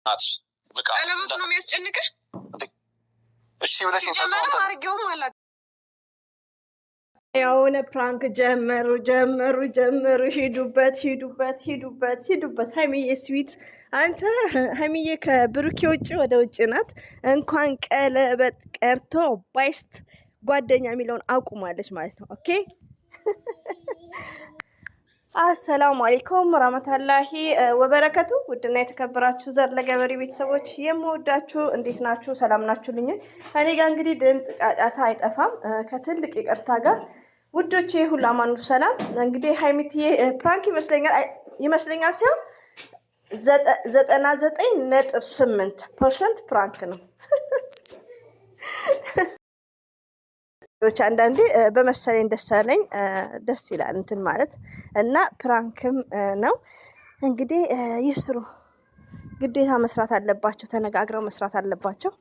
ናት በቃ ቀለበቱ ነው የሚያስጨንቀህ እሺ ብለሽ ተሰውተ አርጌው ማለት ያውነ ፕራንክ ጀመሩ ሂዱበት ሃይሚዬ ስዊት አንተ ሃይሚዬ ከብሩኬ ውጭ ወደ ውጭ ናት እንኳን ቀለበት ቀርቶ ባይስት ጓደኛ የሚለውን አቁማለች ማለት ነው ኦኬ አሰላሙ አለይኩም ወራህመቱላሂ ወበረከቱ ውድና የተከበራችሁ ዘር ለገበሬ ቤተሰቦች የምወዳችሁ እንዴት ናችሁ ሰላም ናችሁልኝ እኔ ጋር እንግዲህ ድምጽ ጫጫታ አይጠፋም ከትልቅ ይቅርታ ጋር ውዶቼ ሁሉ አማኑ ሰላም እንግዲህ ሃይሚቲዬ ፕራንክ ይመስለኛል ሲሆን 99.8% ፕራንክ ነው አንዳንዴ በመሰለኝ ደስ ይላል እንትን ማለት እና ፕራንክም ነው እንግዲህ ይስሩ ግዴታ መስራት አለባቸው ተነጋግረው መስራት አለባቸው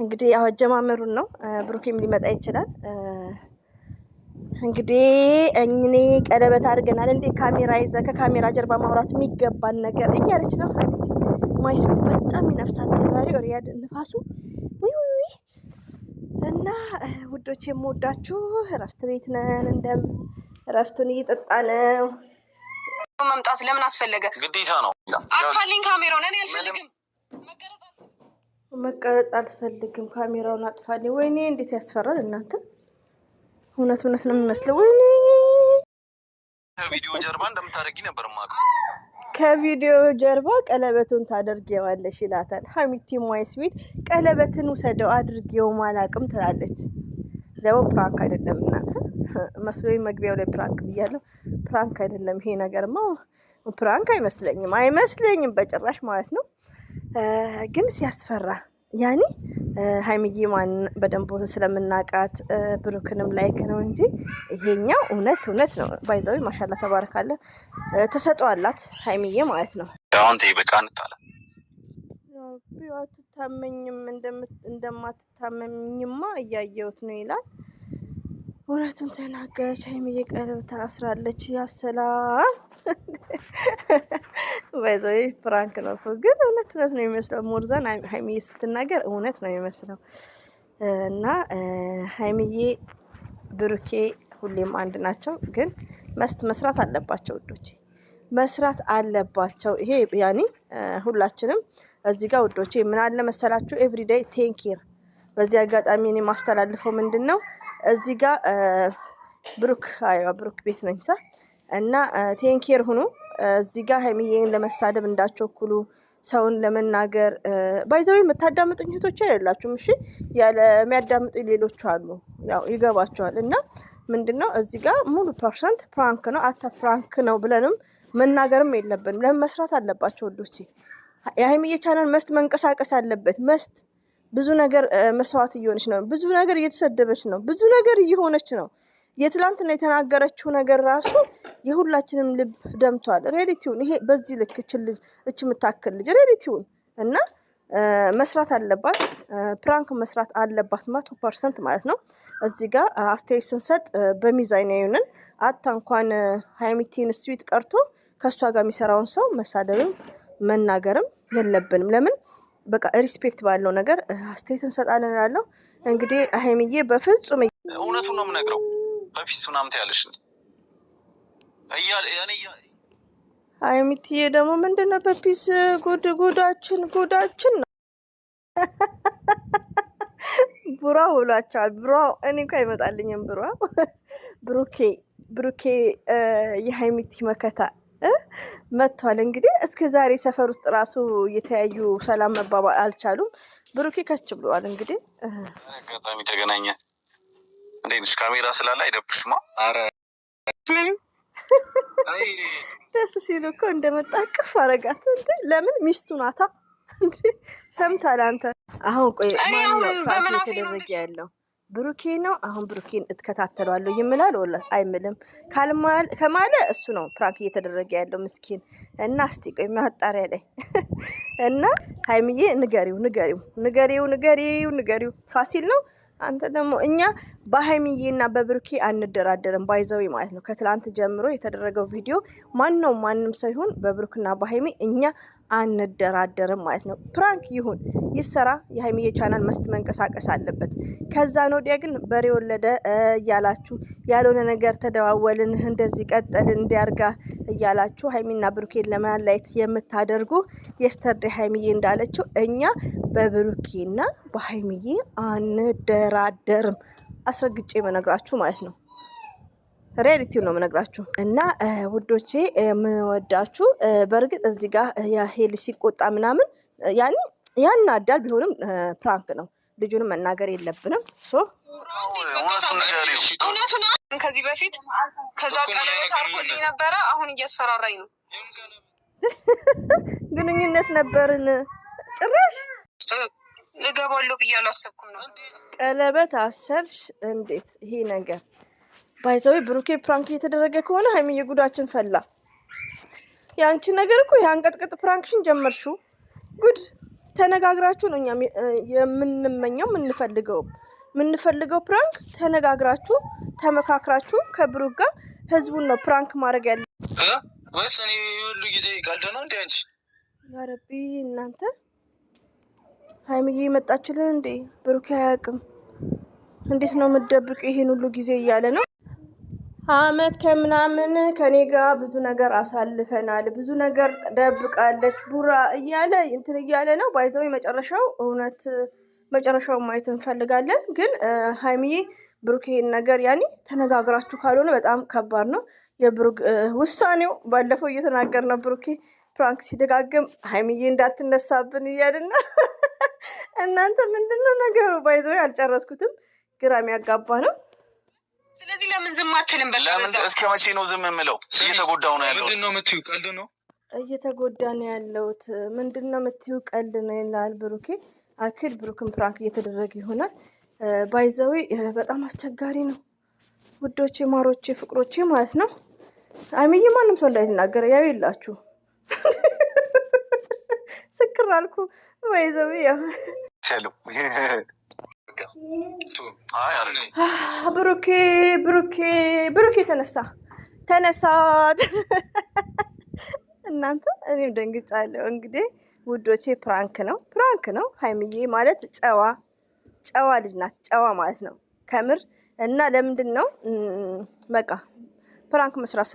እንግዲህ ያው አጀማመሩን ነው ብሩኬም ሊመጣ ይችላል እንግዲህ እኔ ቀለበት አድርገናል እንዴ ካሜራ ይዘ ከካሜራ ጀርባ ማውራት የሚገባን ነገር እያለች ነው ማይስ በጣም ይነፍሳል ዛሬ ሪያድ ንፋሱ እና ውዶች የምወዳችሁ እረፍት ቤት ነን እንደም እረፍቱን እየጠጣን ነው መምጣት ለምን አስፈለገ ግዴታ ነው አጥፋልኝ ካሜራውን እኔ አልፈልግም መቀረጽ አልፈልግም ካሜራውን አጥፋልኝ ወይኔ እንዴት ያስፈራል እናንተ እውነት ነው የሚመስለው ወይኔ ከቪዲዮ ጀርባ እንደምታደርጊ ነበር ማቀ ከቪዲዮ ጀርባ ቀለበቱን ታደርጊዋለሽ ይላታል ሃሚቲ ማይስዊት ቀለበትን ወሰደው አድርጊው ማላቅም ትላለች ደግሞ ፕራንክ አይደለም እናንተ መስሎኝ መግቢያው ላይ ፕራንክ ብያለሁ ፕራንክ አይደለም ይሄ ነገርማ ፕራንክ አይመስለኝም በጭራሽ ማለት ነው ግን ሲያስፈራ ያኒ ሃይሚዬ ማን በደንብ ስለምናቃት ብሩክንም ላይክ ነው እንጂ ይሄኛው እውነት ነው ባይዛዊ ማሻአላ ተባረካለ ተሰጧላት ሃይሚዬ ማለት ነው አሁን ተይበቃን ታላ ያው ተታመኝም እንደማትታመኝማ እያየሁት ነው ይላል እውነቱን ተናገረች ሃይሚዬ ቀለበት አስራለች ያሰላም ባይዛዊ ፕራንክ ነው ግን እውነት ነው የሚመስለው ሞርዛን ሃይሚዬ ስትናገር እውነት ነው የሚመስለው እና ሃይሚዬ ብሩኬ ሁሌም አንድ ናቸው ግን መስራት አለባቸው ውዶቼ መስራት አለባቸው ይሄ ያኒ ሁላችንም እዚህ ጋር ውዶቼ ምን አለ መሰላችሁ ኤቭሪዴይ ቴንኪር በዚህ አጋጣሚ እኔ ማስተላልፈው ምንድነው እዚህ ጋር ብሩክ ቤት ነኝሳ እና ቴንኪር ሁኑ እዚህ ጋር ሃይሚዬን ለመሳደብ እንዳቸኩሉ ሰውን ለመናገር ባይዘው የምታዳምጡኝ እህቶች አይደላችሁም እሺ ያለ የሚያዳምጡኝ ሌሎች አሉ ያው ይገባቸዋል እና ምንድነው እዚህ ጋር ሙሉ ፐርሰንት ፕራንክ ነው ፕራንክ ነው ብለንም መናገርም የለብንም ለመስራት አለባቸው ወዶቼ የሃይሚዬ ቻናል መንቀሳቀስ አለበት ብዙ ነገር መስዋዕት እየሆነች ነው ብዙ ነገር እየተሰደበች ነው ብዙ ነገር እየሆነች ነው የትላንትና የተናገረችው ነገር ራሱ የሁላችንም ልብ ደምቷል ሬዲቲውን ይሄ በዚህ ልክ እች ምታክል ልጅ ሬዲቲውን እና መስራት አለባት ፕራንክ መስራት አለባት 100% ማለት ነው እዚህ ጋር አስተያየት ስንሰጥ በሚዛን ያዩንን እንኳን ሃይሚቲን ስዊት ቀርቶ ከሷ ጋር የሚሰራውን ሰው መሳደብም መናገርም የለብንም ለምን በቃ ሪስፔክት ባለው ነገር አስተያየት እንሰጣለን እላለሁ እንግዲህ ሃይሚዬ በፍጹም እውነቱን ነው የምነግረው በፊት ምናምን ያለሽ ሃይሚዬ ደግሞ ምንድነው በፒስ ጉዳችን ነው ቡራ ብሏቸዋል ቡራ እኔ እንኳን አይመጣልኝም ብሩኬ የሃይሚቲ መከታ መጥቷል እንግዲህ እስከ ዛሬ ሰፈር ውስጥ ራሱ የተያዩ ሰላም መባባል አልቻሉም ብሩኬ ከች ብሏል እንግዲህ አጋጣሚ ተገናኘ እንዴት ካሜራ ስላለ አይደብሽማ አረ ደስ ሲሉ እኮ እንደመጣ ቅፍ አረጋት እንዴ ለምን ሚስቱ ናታ ሰምታል አንተ አሁን ቆይ ማን ነው ፕራንክ የተደረገ ያለው ብሩኬ ነው አሁን ብሩኬን እትከታተሏለሁ ይምላል ወላ አይምልም ከማለ እሱ ነው ፕራንክ እየተደረገ ያለው ምስኪን እና እስቲ ቆይ ማጣሪያ ላይ እና ሃይሚዬ ንገሪው ፋሲል ነው አንተ ደግሞ እኛ በሃይሚዬና በብሩኬ አንደራደርም ባይዘው ማለት ነው ከትላንት ጀምሮ የተደረገው ቪዲዮ ማንም ሳይሆን በብሩክና በሃይሚ እኛ አንደራደርም ማለት ነው። ፕራንክ ይሁን ይሰራ፣ የሀይሚዬ ቻናል መስት መንቀሳቀስ አለበት። ከዛ ነው ወዲያ ግን በሬ ወለደ እያላችሁ ያልሆነ ነገር ተደዋወልን፣ እንደዚህ ቀጠልን፣ እንዲያርጋ እያላችሁ ሀይሚና ብሩኬን ለማለያየት የምታደርጉ የስተርዴ ሀይሚዬ እንዳለችው እኛ በብሩኬና በሀይሚዬ አንደራደርም። አስረግጬ መነግራችሁ ማለት ነው። ሪያሊቲው ነው የምነግራችሁ። እና ውዶቼ የምወዳችሁ በእርግጥ እዚህ ጋር የሄል ሲቆጣ ምናምን ያን አዳል ቢሆንም ፕራንክ ነው። ልጁንም መናገር የለብንም። ከዚህ በፊት ከዛ ቀለበት አድርጎልኝ ነበረ። አሁን እያስፈራራኝ ነው። ግንኙነት ነበርን ጭራሽ እገባለሁ ብዬ አላሰብኩም ነው። ቀለበት አሰርሽ እንዴት? ይሄ ነገር ባይዘው ብሩኬ ፕራንክ እየተደረገ ከሆነ ሀይሚዬ ጉዳችን ፈላ። ያንቺ ነገር እኮ ያንቀጥቅጥ ፕራንክሽን ጀመርሽው። ጉድ ተነጋግራችሁ ነው እኛ የምንመኘው የምንፈልገው ፕራንክ ተነጋግራችሁ ተመካክራችሁ ከብሩክ ጋር ህዝቡን ነው ፕራንክ ማድረግ ያለ ወይስ እኔ ሁሉ ጊዜ ቀልድ ነው እንዴ? አንቺ ያ ረቢ እናንተ ሀይሚዬ መጣችልን እንዴ? ብሩኬ አያውቅም። እንዴት ነው የምትደብቁ ይሄን ሁሉ ጊዜ እያለ ነው። አመት ከምናምን ከኔ ጋር ብዙ ነገር አሳልፈናል፣ ብዙ ነገር ደብቃለች ቡራ እያለ እንትን እያለ ነው። ባይዘው መጨረሻው እውነት መጨረሻው ማየት እንፈልጋለን። ግን ሀይሚዬ ብሩክ ይሄን ነገር ያኔ ተነጋግራችሁ ካልሆነ በጣም ከባድ ነው። የብሩክ ውሳኔው ባለፈው እየተናገር ነው። ብሩኬ ፕራንክ ሲደጋግም ሀይሚዬ እንዳትነሳብን እያልና እናንተ ምንድነው ነገሩ? ባይዘው አልጨረስኩትም። ግራ የሚያጋባ ነው። ስለዚህ ለምን ዝም አትልም? ለምን እስከ መቼ ነው ዝም የምለው? እየተጎዳው ነው ያለው። ምንድነው የምትይው? ቀልድ ነው እየተጎዳ ነው ያለውት። ምንድነው የምትይው? ቀልድ ነው ይላል ብሩኬ። አክል ብሩክን ፕራንክ እየተደረገ ይሆናል። ባይዘው በጣም አስቸጋሪ ነው ውዶቼ፣ ማሮቼ፣ ፍቅሮቼ ማለት ነው። ሀይሚዬ ማንም ሰው እንዳይናገር ያው ይላችሁ ስክር አልኩ። ባይዘው ያው ብሩኬ ተነሳ እናንተ። እኔም ደንግጫለሁ። እንግዲህ ውዶቼ ፕራንክ ነው። ሀይሚዬ ማለት ጨዋ ልጅ ናት። ጨዋ ማለት ነው ከምር። እና ለምንድን ነው በቃ ፕራንክ መስራት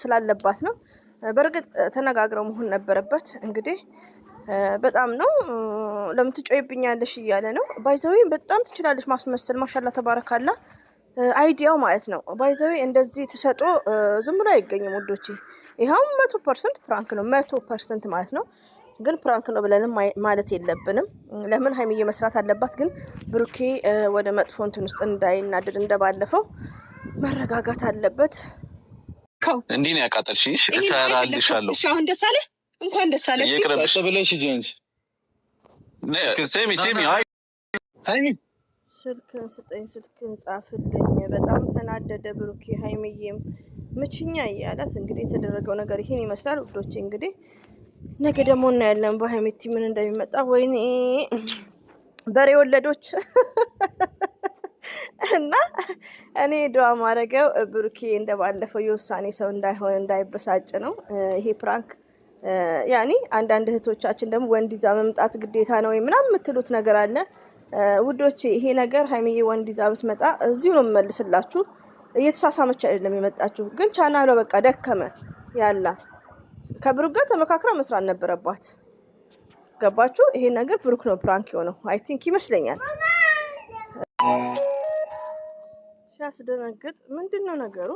ስላለባት ነው። በእርግጥ ተነጋግረው መሆን ነበረበት። እንግዲህ በጣም ነው ለምን ትጮይብኛለሽ እያለ ነው። ባይዘዊ በጣም ትችላለች ማስመሰል። ማሻላ ተባረካላ። አይዲያው ማለት ነው። ባይዘዊ እንደዚህ ተሰጦ ዝም ብሎ አይገኝም ውዶቼ። ይኸው 100% ፕራንክ ነው። 100% ማለት ነው። ግን ፕራንክ ነው ብለንም ማለት የለብንም። ለምን ሀይሚዬ መስራት አለባት። ግን ብሩኬ ወደ መጥፎ እንትን ውስጥ እንዳይናደድ እንደባለፈው መረጋጋት አለበት። እንዲህ ነው ያቃጠልሽ። እሰራልሻለሁ። አሁን ደስ አለ። እንኳን ደስ አለሽ። ይቅርብሽ ብለሽ ጂንስ ስልክን ስጠኝ፣ ስልክን ጻፍልኝ። በጣም ተናደደ ብሩኬ። ሀይሚዬም ምችኛ እያላት እንግዲህ የተደረገው ነገር ይሄን ይመስላል ውዶቼ። እንግዲህ ነገ ደግሞ እናያለን በሀይሚቲ ምን እንደሚመጣ። ወይኔ በሬ ወለዶች እና እኔ ዱዓ ማረገው ብሩኬ እንደባለፈው የውሳኔ ሰው እንዳይሆን እንዳይበሳጭ ነው። ይሄ ፕራንክ ያኒ አንዳንድ እህቶቻችን ደግሞ ወንድ ይዛ መምጣት ግዴታ ነው ምናምን የምትሉት ነገር አለ ውዶቼ። ይሄ ነገር ሀይሚዬ ወንድ ይዛ ብትመጣ እዚሁ ነው የምመልስላችሁ። እየተሳሳመች አይደለም የመጣችሁ፣ ግን ቻናሏ በቃ ደከመ። ያላ ከብሩክ ጋር ተመካክራ መስራት ነበረባት። ገባችሁ? ይሄ ነገር ብሩክ ነው ፕራንክ የሆነው አይ ቲንክ ይመስለኛል። ሲያስደነግጥ ምንድን ነው ነገሩ?